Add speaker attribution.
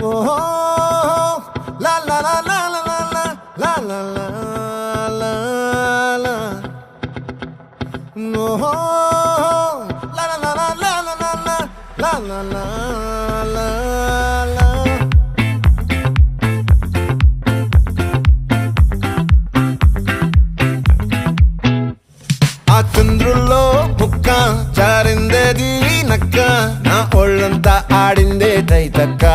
Speaker 1: ఓహో లా లా లా లా లా లా లా లా లా లా ఓహో లా లా లా లా లా లా లా లా లా లా లా ఆ చంద్రుల్లో ముక్క జారిందేది నక్క నా ఒళ్ళంతా ఆడిందే తైతక్క